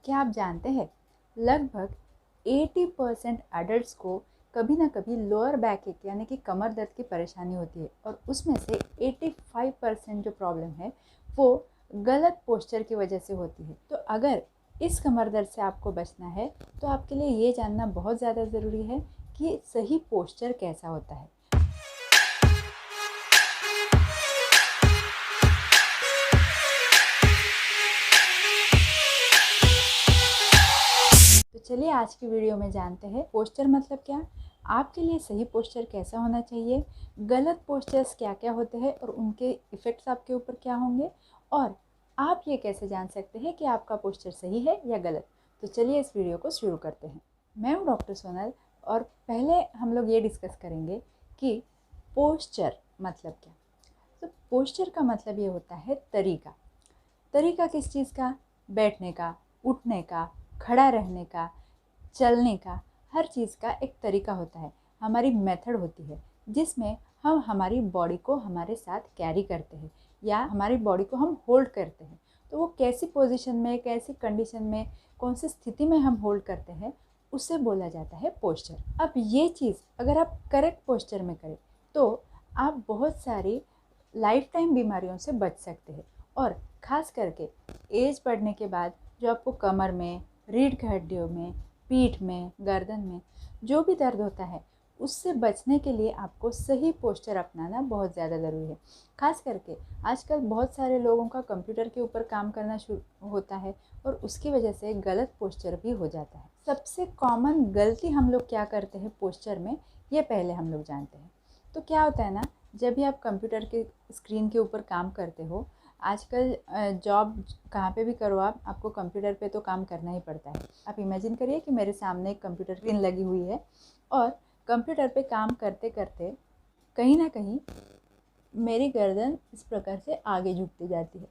क्या आप जानते हैं लगभग 80% एडल्ट्स को कभी ना कभी लोअर बैक एक यानी कि कमर दर्द की परेशानी होती है और उसमें से 85% जो प्रॉब्लम है वो गलत पोस्चर की वजह से होती है। तो अगर इस कमर दर्द से आपको बचना है तो आपके लिए ये जानना बहुत ज़्यादा ज़रूरी है कि सही पोस्चर कैसा होता है। तो चलिए आज की वीडियो में जानते हैं पोस्चर मतलब क्या, आपके लिए सही पोस्चर कैसा होना चाहिए, गलत पोस्चर्स क्या क्या होते हैं और उनके इफ़ेक्ट्स आपके ऊपर क्या होंगे, और आप ये कैसे जान सकते हैं कि आपका पोस्चर सही है या गलत। तो चलिए इस वीडियो को शुरू करते हैं। मैं हूँ डॉक्टर सोनल और पहले हम लोग ये डिस्कस करेंगे कि पोस्चर मतलब क्या। तो पोस्चर का मतलब ये होता है तरीका। तरीका किस चीज़ का? बैठने का, उठने का, खड़ा रहने का, चलने का, हर चीज़ का एक तरीका होता है, हमारी मेथड होती है जिसमें हम हमारी बॉडी को हमारे साथ कैरी करते हैं या हमारी बॉडी को हम होल्ड करते हैं। तो वो कैसी पोजीशन में, कैसी कंडीशन में, कौन सी स्थिति में हम होल्ड करते हैं उसे बोला जाता है पोस्चर। अब ये चीज़ अगर आप करेक्ट पोस्चर में करें तो आप बहुत सारी लाइफ टाइम बीमारियों से बच सकते हैं। और ख़ास करके एज बढ़ने के बाद जो आपको कमर में, रीढ़ की हड्डियों में, पीठ में, गर्दन में जो भी दर्द होता है उससे बचने के लिए आपको सही पोस्चर अपनाना बहुत ज़्यादा ज़रूरी है। ख़ास करके आजकल बहुत सारे लोगों का कंप्यूटर के ऊपर काम करना शुरू होता है और उसकी वजह से गलत पोस्चर भी हो जाता है। सबसे कॉमन गलती हम लोग क्या करते हैं पोस्चर में, ये पहले हम लोग जानते हैं। तो क्या होता है ना, जब भी आप कंप्यूटर के स्क्रीन के ऊपर काम करते हो, आजकल जॉब कहाँ पे भी करो आपको कंप्यूटर पे तो काम करना ही पड़ता है। आप इमेजिन करिए कि मेरे सामने एक कंप्यूटर स्क्रीन लगी हुई है और कंप्यूटर पे काम करते करते कहीं ना कहीं मेरी गर्दन इस प्रकार से आगे झुकती जाती है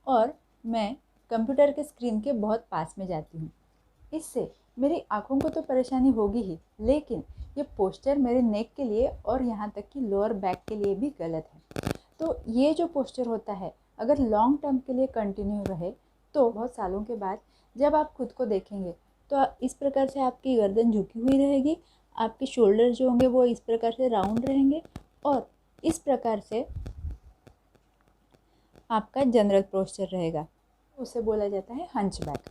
और मैं कंप्यूटर के स्क्रीन के बहुत पास में जाती हूँ। इससे मेरी आँखों को तो परेशानी होगी ही, लेकिन ये पोस्चर मेरे नेक के लिए और यहाँ तक कि लोअर बैक के लिए भी गलत है। तो ये जो पोस्चर होता है अगर लॉन्ग टर्म के लिए कंटिन्यू रहे तो बहुत सालों के बाद जब आप खुद को देखेंगे तो इस प्रकार से आपकी गर्दन झुकी हुई रहेगी, आपके शोल्डर जो होंगे वो इस प्रकार से राउंड रहेंगे और इस प्रकार से आपका जनरल पोस्चर रहेगा। उसे बोला जाता है हंचबैक।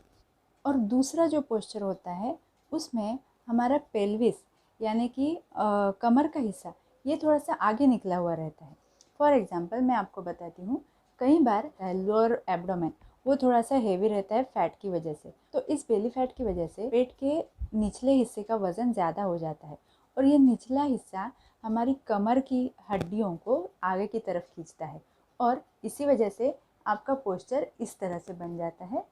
और दूसरा जो पोस्चर होता है उसमें हमारा पेल्विस यानी कि कमर का हिस्सा ये थोड़ा सा आगे निकला हुआ रहता है। फॉर एग्जांपल मैं आपको बताती हूँ, कई बार लोअर एब्डोमेन वो थोड़ा सा हेवी रहता है फैट की वजह से। तो इस बेली फैट की वजह से पेट के निचले हिस्से का वज़न ज़्यादा हो जाता है और ये निचला हिस्सा हमारी कमर की हड्डियों को आगे की तरफ खींचता है और इसी वजह से आपका पोस्चर इस तरह से बन जाता है।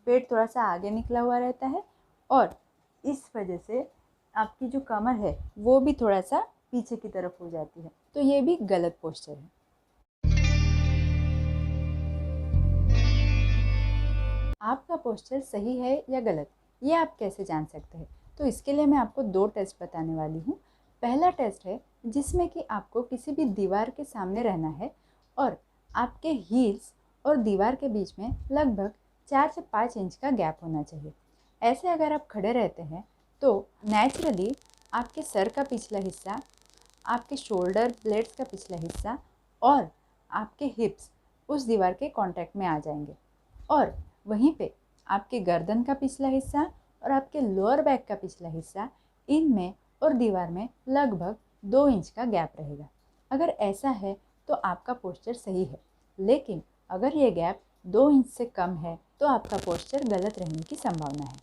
पेट थोड़ा सा आगे निकला हुआ रहता है और इस वजह से आपकी जो कमर है वो भी थोड़ा सा पीछे की तरफ हो जाती है। तो ये भी गलत पोस्चर है। आपका पोस्चर सही है या गलत, ये आप कैसे जान सकते हैं? तो इसके लिए मैं आपको 2 टेस्ट बताने वाली हूँ। पहला टेस्ट है जिसमें कि आपको किसी भी दीवार के सामने रहना है और आपके हील्स और दीवार के बीच में लगभग 4 से 5 इंच का गैप होना चाहिए। ऐसे अगर आप खड़े रहते हैं तो नेचुरली आपके सर का पिछला हिस्सा, आपके शोल्डर ब्लेड्स का पिछला हिस्सा और आपके हिप्स उस दीवार के कांटेक्ट में आ जाएंगे और वहीं पे आपके गर्दन का पिछला हिस्सा और आपके लोअर बैक का पिछला हिस्सा, इनमें और दीवार में लगभग 2 इंच का गैप रहेगा। अगर ऐसा है तो आपका पोस्चर सही है, लेकिन अगर ये गैप 2 इंच से कम है तो आपका पोस्चर गलत रहने की संभावना है।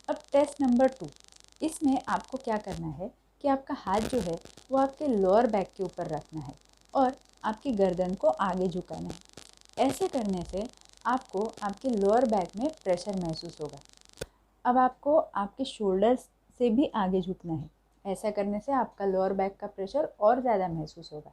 अब टेस्ट नंबर 2, इसमें आपको क्या करना है कि आपका हाथ जो है वो आपके लोअर बैक के ऊपर रखना है और आपकी गर्दन को आगे झुकाना है। ऐसे करने से आपको आपके लोअर बैक में प्रेशर महसूस होगा। अब आपको आपके शोल्डर्स से भी आगे झुकना है। ऐसा करने से आपका लोअर बैक का प्रेशर और ज़्यादा महसूस होगा।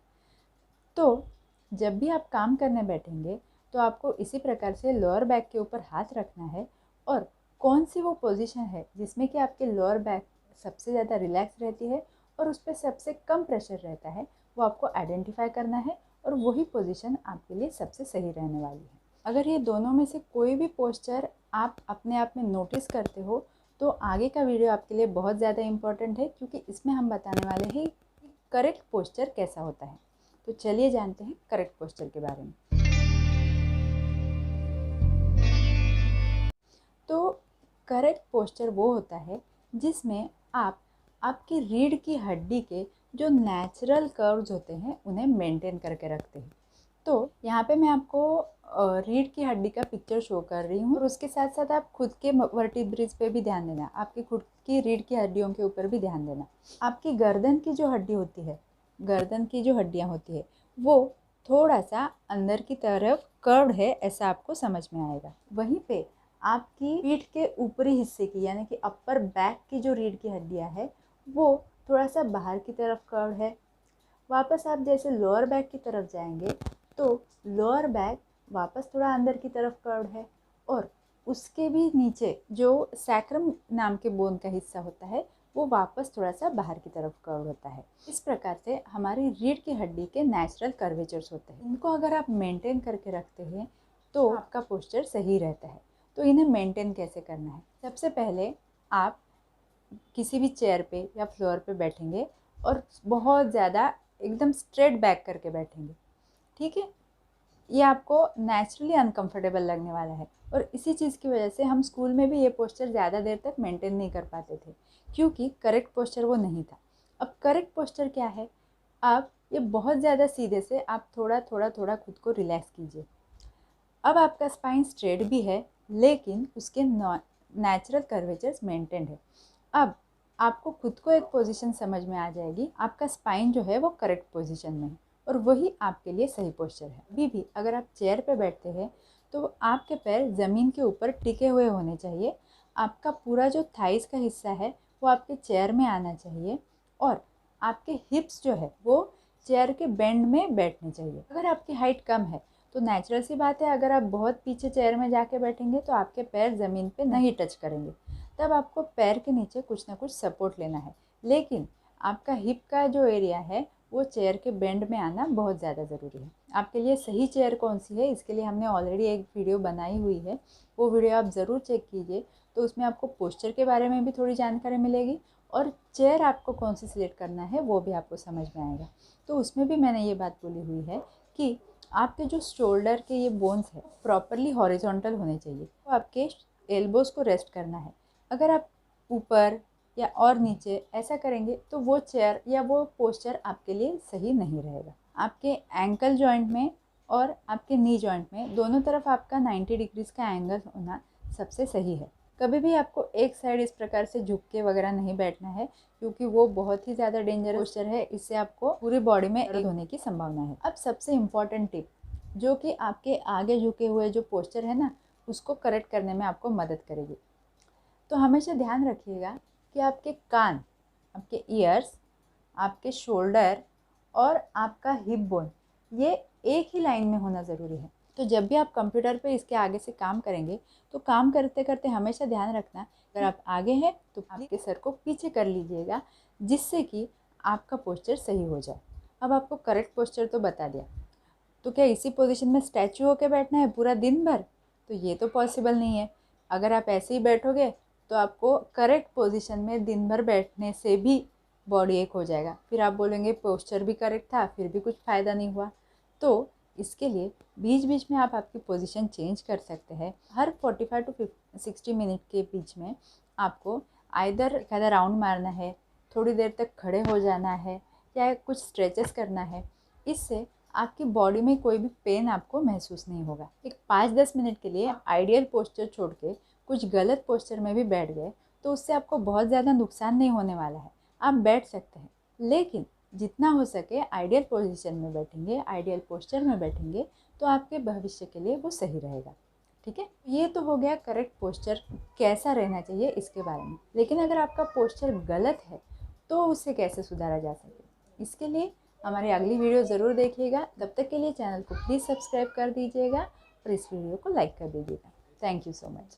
तो जब भी आप काम करने बैठेंगे तो आपको इसी प्रकार से लोअर बैक के ऊपर हाथ रखना है और कौन सी वो पोजीशन है जिसमें कि आपके लोअर बैक सबसे ज़्यादा रिलैक्स रहती है और उस पर सबसे कम प्रेशर रहता है, वो आपको आइडेंटिफाई करना है और वही पोजीशन आपके लिए सबसे सही रहने वाली है। अगर ये दोनों में से कोई भी पोस्चर आप अपने आप में नोटिस करते हो तो आगे का वीडियो आपके लिए बहुत ज़्यादा इम्पोर्टेंट है, क्योंकि इसमें हम बताने वाले हैं कि करेक्ट पोस्चर कैसा होता है। तो चलिए जानते हैं करेक्ट पोस्चर के बारे में। तो करेक्ट पोस्चर वो होता है जिसमें आप आपकी रीढ़ की हड्डी के जो नेचुरल कर्व्स होते हैं उन्हें मेंटेन करके रखते हैं। तो यहाँ पे मैं आपको रीढ़ की हड्डी का पिक्चर शो कर रही हूँ, और उसके साथ साथ आप खुद के वर्टिब्रेज पे भी ध्यान देना, आपकी खुद की रीढ़ की हड्डियों के ऊपर भी ध्यान देना। आपकी गर्दन की जो हड्डी होती है, गर्दन की जो हड्डियाँ होती है वो थोड़ा सा अंदर की तरफ कर्व्ड है, ऐसा आपको समझ में आएगा। वहीं पे आपकी पीठ के ऊपरी हिस्से की यानी कि अपर बैक की जो रीढ़ की हड्डियाँ है वो थोड़ा सा बाहर की तरफ कर्व्ड है। वापस आप जैसे लोअर बैक की तरफ जाएंगे तो लोअर बैक वापस थोड़ा अंदर की तरफ कर्व्ड है, और उसके भी नीचे जो सैक्रम नाम के बोन का हिस्सा होता है वो वापस थोड़ा सा बाहर की तरफ कर्व होता है। इस प्रकार से हमारी रीढ़ की हड्डी के नेचुरल कर्वेचर्स होते हैं। इनको अगर आप मेंटेन करके रखते हैं तो आपका पोस्चर सही रहता है। तो इन्हें मेंटेन कैसे करना है? सबसे पहले आप किसी भी चेयर पे या फ्लोर पे बैठेंगे और बहुत ज़्यादा एकदम स्ट्रेट बैक करके बैठेंगे, ठीक है? ये आपको नेचुरली अनकंफर्टेबल लगने वाला है, और इसी चीज़ की वजह से हम स्कूल में भी ये पोस्चर ज़्यादा देर तक मेंटेन नहीं कर पाते थे, क्योंकि करेक्ट पोस्चर वो नहीं था। अब करेक्ट पोस्चर क्या है? आप ये बहुत ज़्यादा सीधे से आप थोड़ा थोड़ा थोड़ा खुद को रिलैक्स कीजिए। अब आपका स्पाइन स्ट्रेट भी है लेकिन उसके नेचुरल कर्वेचर्स मेंटेन है। अब आपको खुद को एक पोजीशन समझ में आ जाएगी, आपका स्पाइन जो है वो करेक्ट पोजीशन में है और वही आपके लिए सही पोस्चर है। अभी भी अगर आप चेयर पे बैठते हैं तो आपके पैर ज़मीन के ऊपर टिके हुए होने चाहिए। आपका पूरा जो थाइस का हिस्सा है वो आपके चेयर में आना चाहिए, और आपके हिप्स जो है वो चेयर के बेंड में बैठने चाहिए। अगर आपकी हाइट कम है तो नेचुरल सी बात है, अगर आप बहुत पीछे चेयर में जाके बैठेंगे तो आपके पैर ज़मीन पे नहीं टच करेंगे। तब आपको पैर के नीचे कुछ ना कुछ सपोर्ट लेना है, लेकिन आपका हिप का जो एरिया है वो चेयर के बेंड में आना बहुत ज़्यादा ज़रूरी है। आपके लिए सही चेयर कौन सी है इसके लिए हमने ऑलरेडी एक वीडियो बनाई हुई है, वो वीडियो आप ज़रूर चेक कीजिए। तो उसमें आपको पोस्चर के बारे में भी थोड़ी जानकारी मिलेगी, और चेयर आपको कौन सी सिलेक्ट करना है वो भी आपको समझ में आएगा। तो उसमें भी मैंने ये बात बोली हुई है कि आपके जो शोल्डर के ये बोन्स है प्रॉपरली हॉरिजॉन्टल होने चाहिए। तो आपके एल्बोज़ को रेस्ट करना है। अगर आप ऊपर या और नीचे ऐसा करेंगे तो वो चेयर या वो पोस्चर आपके लिए सही नहीं रहेगा। आपके एंकल जॉइंट में और आपके नी जॉइंट में दोनों तरफ आपका 90 डिग्रीज़ का एंगल होना सबसे सही है। कभी भी आपको एक साइड इस प्रकार से झुक के वगैरह नहीं बैठना है, क्योंकि वो बहुत ही ज़्यादा डेंजरस पोस्चर है। इससे आपको पूरी बॉडी में दर्द होने की संभावना है। अब सबसे इम्पॉर्टेंट टिप जो कि आपके आगे झुके हुए जो पोस्चर है ना उसको करेक्ट करने में आपको मदद करेगी। तो हमेशा ध्यान रखिएगा कि आपके कान, आपके ईयर्स, आपके शोल्डर और आपका हिप बोन ये एक ही लाइन में होना ज़रूरी है। तो जब भी आप कंप्यूटर पे इसके आगे से काम करेंगे तो काम करते करते हमेशा ध्यान रखना, अगर आप आगे हैं तो आपके सर को पीछे कर लीजिएगा, जिससे कि आपका पोस्चर सही हो जाए। अब आपको करेक्ट पोस्चर तो बता दिया, तो क्या इसी पोजीशन में स्टैचू होकर बैठना है पूरा दिन भर? तो ये तो पॉसिबल नहीं है। अगर आप ऐसे ही बैठोगे तो आपको करेक्ट पोजीशन में दिन भर बैठने से भी बॉडी एक हो जाएगा, फिर आप बोलेंगे पोस्चर भी करेक्ट था फिर भी कुछ फ़ायदा नहीं हुआ। तो इसके लिए बीच बीच में आप आपकी पोजीशन चेंज कर सकते हैं। हर 45 टू 60 मिनट के बीच में आपको आइदर एक आधा राउंड मारना है, थोड़ी देर तक खड़े हो जाना है, या कुछ स्ट्रेचेस करना है। इससे आपकी बॉडी में कोई भी पेन आपको महसूस नहीं होगा। एक 5-10 मिनट के लिए आइडियल पोस्चर छोड़ के कुछ गलत पोस्चर में भी बैठ गए तो उससे आपको बहुत ज़्यादा नुकसान नहीं होने वाला है। आप बैठ सकते हैं, लेकिन जितना हो सके आइडियल पोजीशन में बैठेंगे, आइडियल पोस्चर में बैठेंगे तो आपके भविष्य के लिए वो सही रहेगा। ठीक है, ये तो हो गया करेक्ट पोस्चर कैसा रहना चाहिए इसके बारे में। लेकिन अगर आपका पोस्चर गलत है तो उसे कैसे सुधारा जा सके, इसके लिए हमारी अगली वीडियो ज़रूर देखिएगा। तब तक के लिए चैनल को प्लीज़ सब्सक्राइब कर दीजिएगा और इस वीडियो को लाइक कर दीजिएगा। Thank you so much.